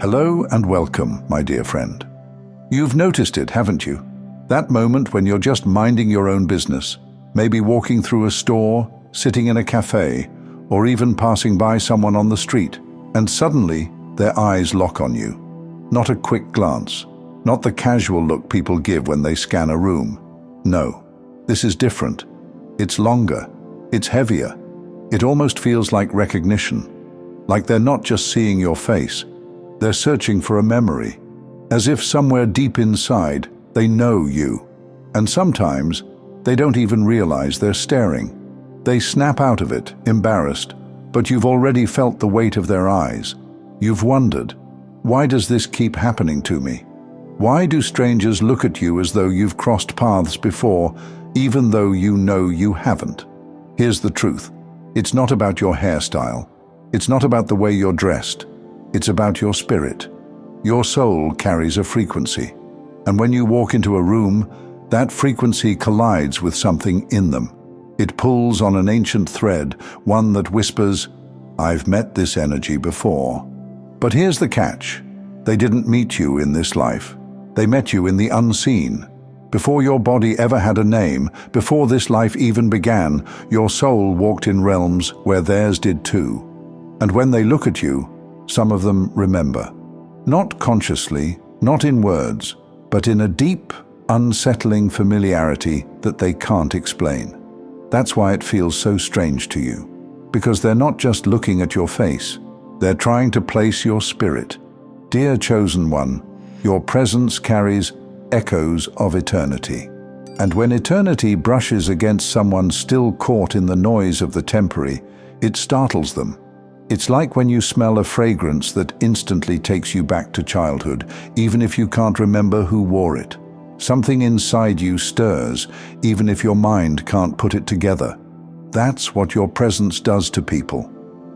Hello and welcome, my dear friend. You've noticed it, haven't you? That moment when you're just minding your own business, maybe walking through a store, sitting in a cafe, or even passing by someone on the street, and suddenly their eyes lock on you. Not a quick glance, not the casual look people give when they scan a room. No, this is different. It's longer, it's heavier. It almost feels like recognition, like they're not just seeing your face, they're searching for a memory, as if somewhere deep inside they know you. And sometimes they don't even realize they're staring. They snap out of it, embarrassed, but you've already felt the weight of their eyes. You've wondered, why does this keep happening to me? Why do strangers look at you as though you've crossed paths before, even though you know you haven't? Here's the truth. It's not about your hairstyle. It's not about the way you're dressed. It's about your spirit. Your soul carries a frequency. And when you walk into a room, that frequency collides with something in them. It pulls on an ancient thread, one that whispers, "I've met this energy before." But here's the catch. They didn't meet you in this life. They met you in the unseen. Before your body ever had a name, before this life even began, your soul walked in realms where theirs did too. And when they look at you, some of them remember. Not consciously, not in words, but in a deep, unsettling familiarity that they can't explain. That's why it feels so strange to you. Because they're not just looking at your face, they're trying to place your spirit. Dear chosen one, your presence carries echoes of eternity. And when eternity brushes against someone still caught in the noise of the temporary, it startles them. It's like when you smell a fragrance that instantly takes you back to childhood, even if you can't remember who wore it. Something inside you stirs, even if your mind can't put it together. That's what your presence does to people.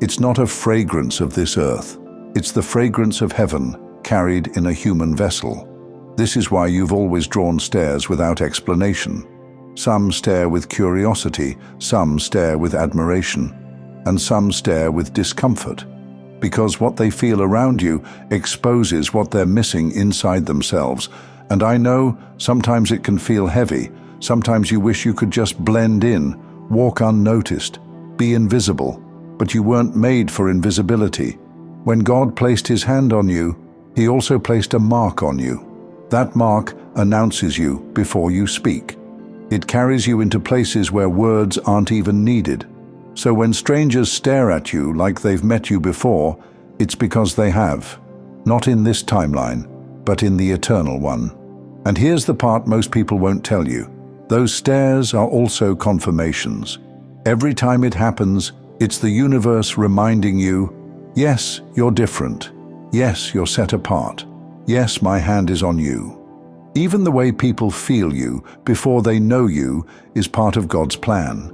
It's not a fragrance of this earth. It's the fragrance of heaven, carried in a human vessel. This is why you've always drawn stares without explanation. Some stare with curiosity, some stare with admiration, and some stare with discomfort, because what they feel around you exposes what they're missing inside themselves. And I know sometimes it can feel heavy, sometimes you wish you could just blend in, walk unnoticed, be invisible, but you weren't made for invisibility. When God placed His hand on you, He also placed a mark on you. That mark announces you before you speak. It carries you into places where words aren't even needed. So when strangers stare at you like they've met you before, it's because they have. Not in this timeline, but in the eternal one. And here's the part most people won't tell you. Those stares are also confirmations. Every time it happens, it's the universe reminding you, yes, you're different. Yes, you're set apart. Yes, my hand is on you. Even the way people feel you before they know you is part of God's plan.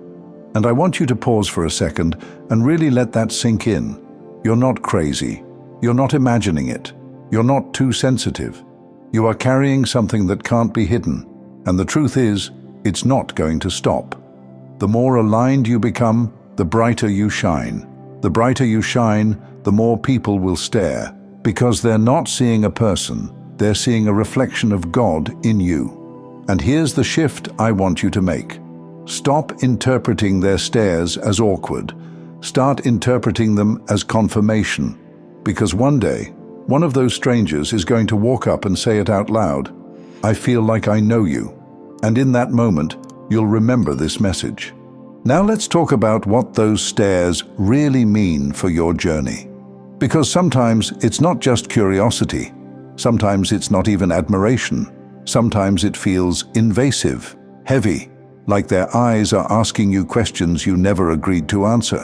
And I want you to pause for a second and really let that sink in. You're not crazy. You're not imagining it. You're not too sensitive. You are carrying something that can't be hidden. And the truth is, it's not going to stop. The more aligned you become, the brighter you shine. The brighter you shine, the more people will stare. Because they're not seeing a person, they're seeing a reflection of God in you. And here's the shift I want you to make. Stop interpreting their stares as awkward. Start interpreting them as confirmation. Because one day, one of those strangers is going to walk up and say it out loud. I feel like I know you. And in that moment, you'll remember this message. Now let's talk about what those stares really mean for your journey. Because sometimes it's not just curiosity. Sometimes it's not even admiration. Sometimes it feels invasive, heavy, like their eyes are asking you questions you never agreed to answer.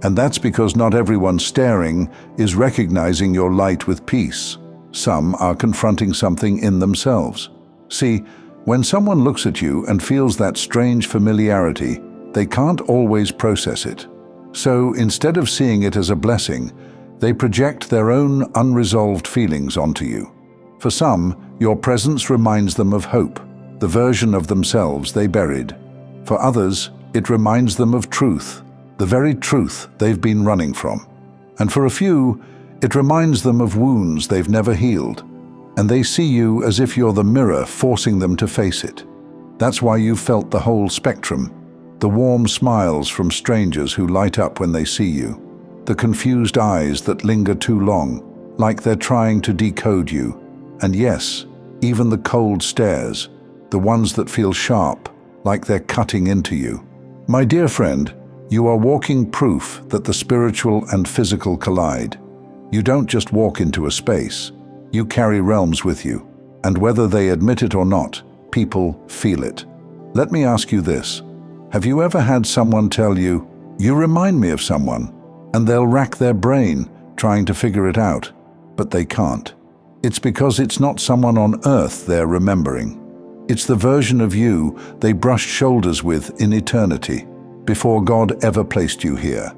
And that's because not everyone staring is recognizing your light with peace. Some are confronting something in themselves. See, when someone looks at you and feels that strange familiarity, they can't always process it. So instead of seeing it as a blessing, they project their own unresolved feelings onto you. For some, your presence reminds them of hope, the version of themselves they buried. For others, it reminds them of truth, the very truth they've been running from. And for a few, It reminds them of wounds they've never healed, and they see you as if you're the mirror forcing them to face it. That's why you've felt the whole spectrum. The warm smiles from strangers who light up when they see you. The confused eyes that linger too long, like they're trying to decode you. And yes, even the cold stares, the ones that feel sharp, like they're cutting into you. My dear friend, you are walking proof that the spiritual and physical collide. You don't just walk into a space. You carry realms with you, and whether they admit it or not, people feel it. Let me ask you this. Have you ever had someone tell you, "You remind me of someone," and they'll rack their brain trying to figure it out, but they can't? It's because it's not someone on earth they're remembering. It's the version of you they brushed shoulders with in eternity, before God ever placed you here.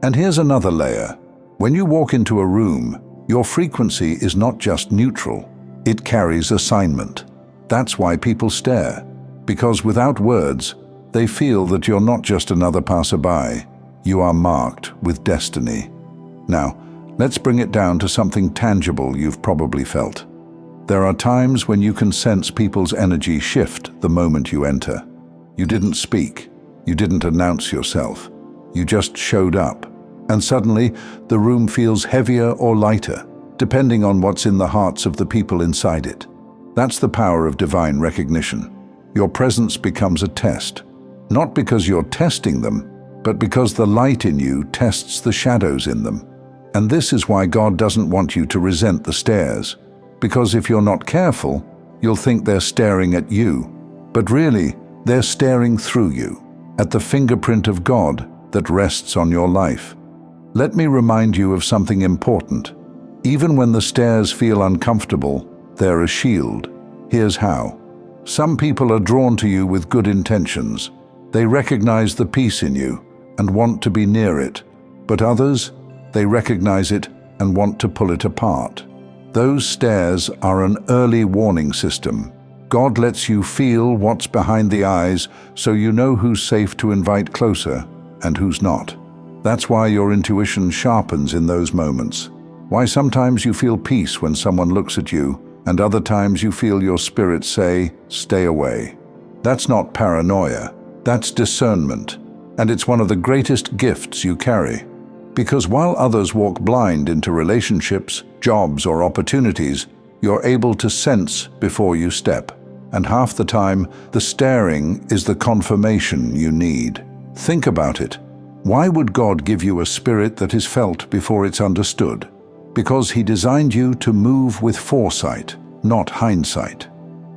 And here's another layer. When you walk into a room, your frequency is not just neutral, it carries assignment. That's why people stare, because without words, they feel that you're not just another passerby, you are marked with destiny. Now, let's bring it down to something tangible you've probably felt. There are times when you can sense people's energy shift the moment you enter. You didn't speak, you didn't announce yourself, you just showed up. And suddenly, the room feels heavier or lighter, depending on what's in the hearts of the people inside it. That's the power of divine recognition. Your presence becomes a test, not because you're testing them, but because the light in you tests the shadows in them. And this is why God doesn't want you to resent the stares, because if you're not careful, you'll think they're staring at you. But really, they're staring through you, at the fingerprint of God that rests on your life. Let me remind you of something important. Even when the stares feel uncomfortable, they're a shield. Here's how. Some people are drawn to you with good intentions. They recognize the peace in you and want to be near it. But others, they recognize it and want to pull it apart. Those stares are an early warning system. God lets you feel what's behind the eyes so you know who's safe to invite closer and who's not. That's why your intuition sharpens in those moments. Why sometimes you feel peace when someone looks at you, and other times you feel your spirit say, "Stay away." That's not paranoia, that's discernment, and it's one of the greatest gifts you carry. Because while others walk blind into relationships, jobs, or opportunities, you're able to sense before you step. And half the time, the staring is the confirmation you need. Think about it. Why would God give you a spirit that is felt before it's understood? Because He designed you to move with foresight, not hindsight.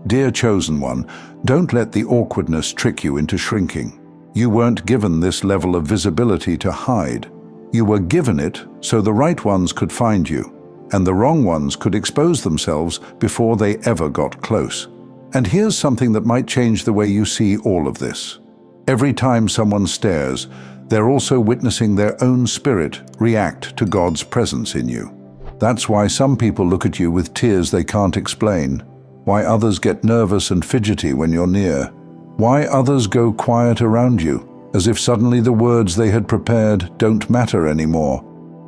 Dear chosen one, don't let the awkwardness trick you into shrinking. You weren't given this level of visibility to hide. You were given it so the right ones could find you, and the wrong ones could expose themselves before they ever got close. And here's something that might change the way you see all of this. Every time someone stares, they're also witnessing their own spirit react to God's presence in you. That's why some people look at you with tears they can't explain, why others get nervous and fidgety when you're near, why others go quiet around you, as if suddenly the words they had prepared don't matter anymore.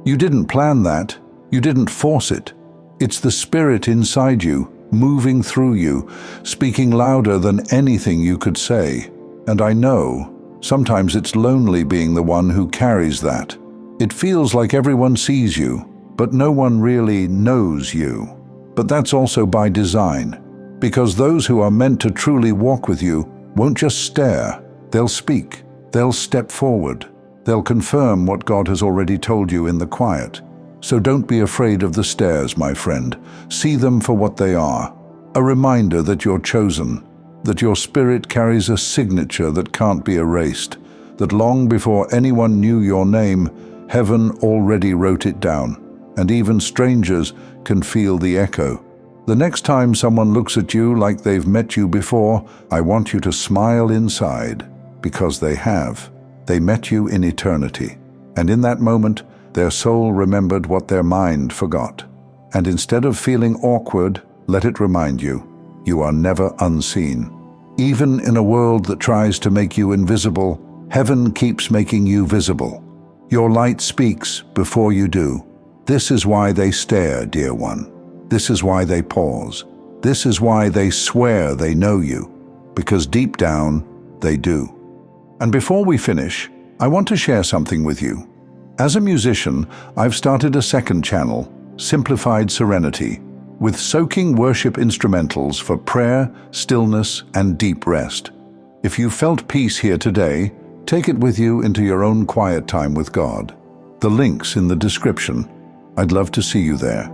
You didn't plan that, you didn't force it. It's the spirit inside you, moving through you, speaking louder than anything you could say. And I know, sometimes it's lonely being the one who carries that. It feels like everyone sees you, but no one really knows you. But that's also by design, because those who are meant to truly walk with you won't just stare, they'll speak, they'll step forward, they'll confirm what God has already told you in the quiet. So don't be afraid of the stares, my friend. See them for what they are, a reminder that you're chosen, that your spirit carries a signature that can't be erased, that long before anyone knew your name, heaven already wrote it down, and even strangers can feel the echo. The next time someone looks at you like they've met you before, I want you to smile inside, because they have. They met you in eternity, and in that moment, their soul remembered what their mind forgot. And instead of feeling awkward, let it remind you, you are never unseen. Even in a world that tries to make you invisible, heaven keeps making you visible. Your light speaks before you do. This is why they stare, dear one. This is why they pause. This is why they swear they know you, because deep down, they do. And before we finish, I want to share something with you. As a musician, I've started a second channel, Simplified Serenity, with soaking worship instrumentals for prayer, stillness, and deep rest. If you felt peace here today, take it with you into your own quiet time with God. The link's in the description. I'd love to see you there.